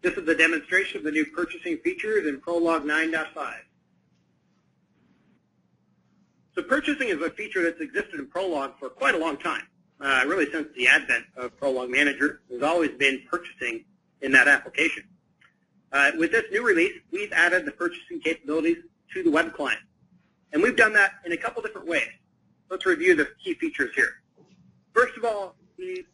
This is a demonstration of the new purchasing features in Prolog 9.5. So purchasing is a feature that's existed in Prolog for quite a long time. Really since the advent of Prolog Manager, there's always been purchasing in that application. With this new release, we've added the purchasing capabilities to the web client. And we've done that in a couple different ways. Let's review the key features here. First of all, we've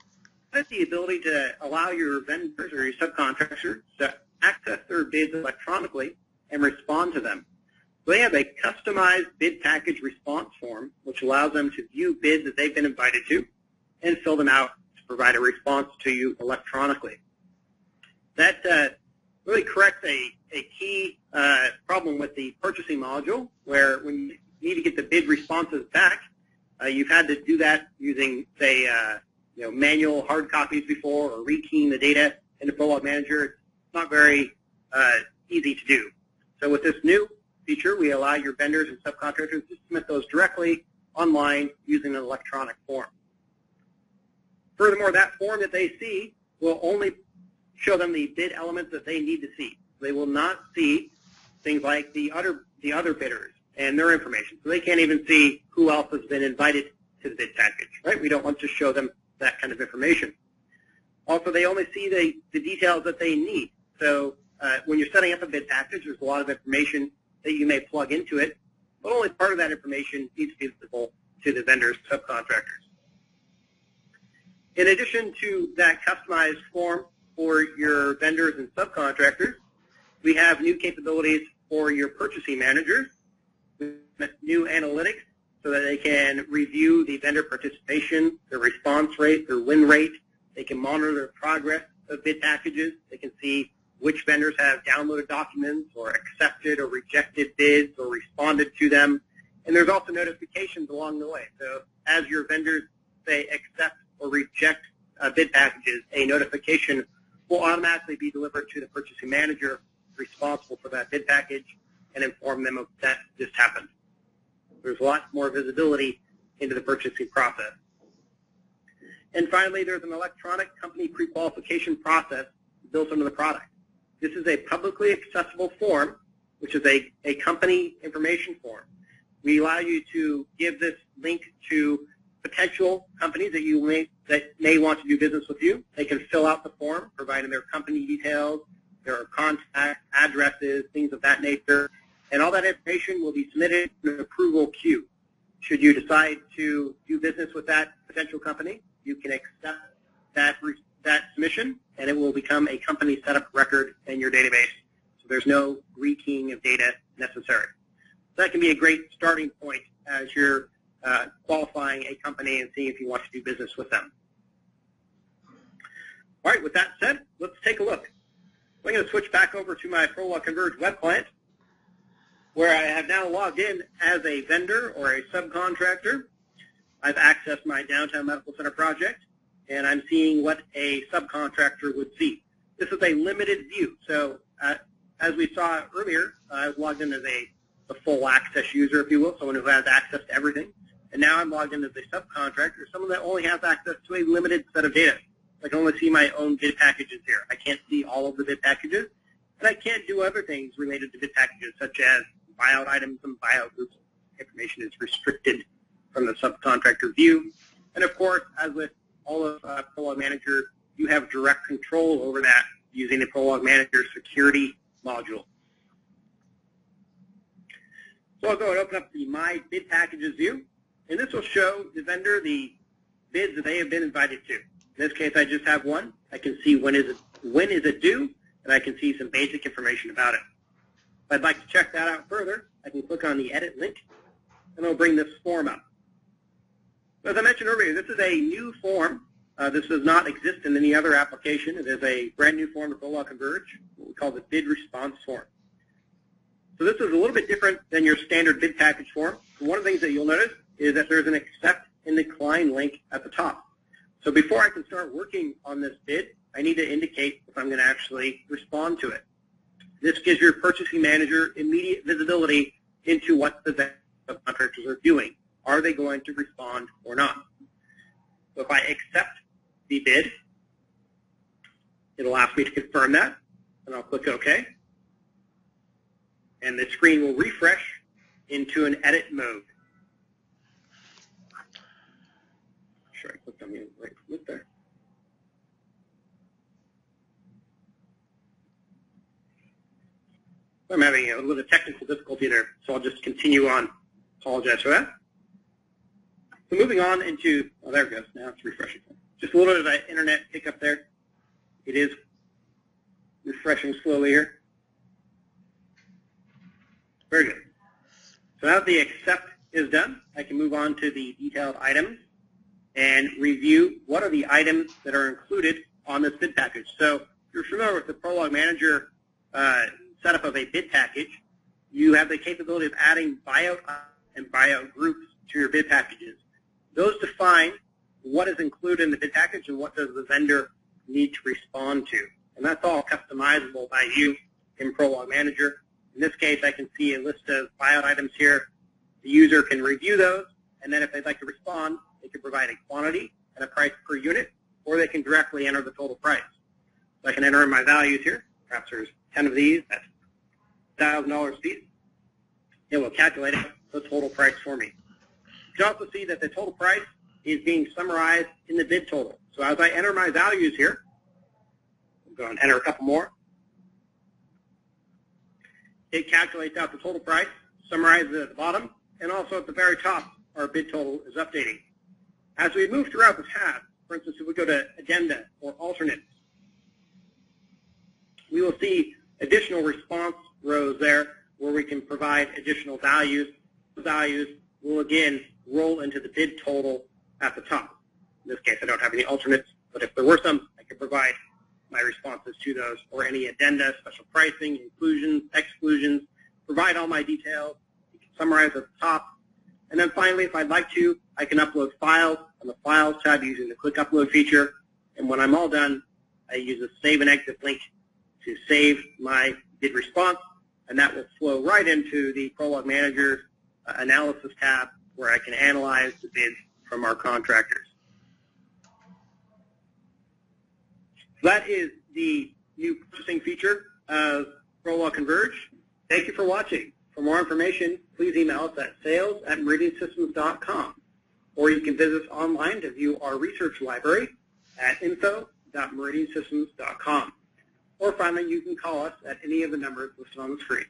added the ability to allow your vendors or your subcontractors to access their bids electronically and respond to them. So they have a customized bid package response form, which allows them to view bids that they've been invited to and fill them out to provide a response to you electronically. That really corrects a key problem with the purchasing module, where when you need to get the bid responses back, you've had to do that using, say, manual hard copies before, or rekeying the data into Prolog Manager. It's not very easy to do. So with this new feature, we allow your vendors and subcontractors to submit those directly online using an electronic form. Furthermore, that form that they see will only show them the bid elements that they need to see. They will not see things like the other bidders and their information. So they can't even see who else has been invited to the bid package, right? We don't want to show them that kind of information. Also, they only see the details that they need. So when you're setting up a bid package, there's a lot of information that you may plug into it, but only part of that information needs to be visible to the vendors, subcontractors. In addition to that customized form for your vendors and subcontractors, we have new capabilities for your purchasing managers, new analytics so that they can review the vendor participation, their response rate, their win rate. They can monitor their progress of bid packages. They can see which vendors have downloaded documents or accepted or rejected bids or responded to them. And there's also notifications along the way. So as your vendors, say, accept or reject bid packages, a notification will automatically be delivered to the purchasing manager responsible for that bid package and inform them of that just happened. There's a lot more visibility into the purchasing process. And finally, there's an electronic company pre-qualification process built into the product. This is a publicly accessible form, which is a company information form. We allow you to give this link to potential companies that may want to do business with you. They can fill out the form, providing their company details, their contact addresses, things of that nature, and all that information will be submitted in an approval queue. Should you decide to do business with that potential company, you can accept that submission, and it will become a company setup record in your database. So there's no rekeying of data necessary. So that can be a great starting point as you're qualifying a company and seeing if you want to do business with them. All right, with that said, let's take a look. I'm going to switch back over to my Prolog Converge web client, where I have now logged in as a vendor or a subcontractor. I've accessed my downtown medical center project, and I'm seeing what a subcontractor would see. This is a limited view. So as we saw earlier, I was logged in as a full access user, if you will, someone who has access to everything. And now I'm logged in as a subcontractor, someone that only has access to a limited set of data. I can only see my own bid packages here. I can't see all of the bid packages, and I can't do other things related to bid packages, such as buyout items and buyout groups. Information is restricted from the subcontractor view. And of course, as with all of Prolog Manager, you have direct control over that using the Prolog Manager security module. So I'll go and open up the My Bid Packages view, and this will show the vendor the bids that they have been invited to. In this case, I just have one. I can see when is it due, and I can see some basic information about it. If I'd like to check that out further, I can click on the Edit link, and it'll bring this form up. So as I mentioned earlier, this is a new form. This does not exist in any other application. It is a brand new form of Prolog Converge, what we call the bid response form. So this is a little bit different than your standard bid package form. So one of the things that you'll notice is that there's an accept and decline link at the top. So before I can start working on this bid, I need to indicate if I'm going to actually respond to it. This gives your purchasing manager immediate visibility into what the contractors are doing. Are they going to respond or not? So if I accept the bid, it'll ask me to confirm that. and I'll click OK. And the screen will refresh into an edit mode. Sure, I clicked on the right flip there. I'm having a little bit of technical difficulty there, so I'll just continue on. Apologize for that. So moving on into, oh, there it goes. Now it's refreshing. Just a little bit of an internet hiccup there. It is refreshing slowly here. Very good. So now that the accept is done, I can move on to the detailed items and review what are the items that are included on this bid package. So if you're familiar with the Prolog Manager setup of a bid package, you have the capability of adding buyout and buyout groups to your bid packages. Those define what is included in the bid package and what does the vendor need to respond to. And that's all customizable by you in Prolog Manager. In this case, I can see a list of buyout items here. The user can review those, and then if they'd like to respond, they can provide a quantity and a price per unit, or they can directly enter the total price. So I can enter in my values here. Perhaps there's 10 of these. That's $1,000 piece. It will calculate the total price for me. You can also see that the total price is being summarized in the bid total. So as I enter my values here, I'll go and enter a couple more. It calculates out the total price, summarizes it at the bottom, and also at the very top, our bid total is updating. As we move throughout the tab, for instance, if we go to Addenda or Alternates, we will see additional response rows there where we can provide additional values. The values will again roll into the bid total at the top. In this case, I don't have any alternates, but if there were some, I could provide my responses to those, or any addenda, special pricing, inclusions, exclusions, provide all my details. You can summarize at the top. And then finally, if I'd like to, I can upload files on the Files tab using the Quick Upload feature. And when I'm all done, I use a Save and Exit link to save my bid response, and that will flow right into the Prolog Manager Analysis tab where I can analyze the bids from our contractors. So that is the new purchasing feature of Prolog Converge. Thank you for watching. For more information, please email us at sales@meridiansystems.com, or you can visit us online to view our research library at info.meridiansystems.com. Or finally, you can call us at any of the numbers listed on the screen.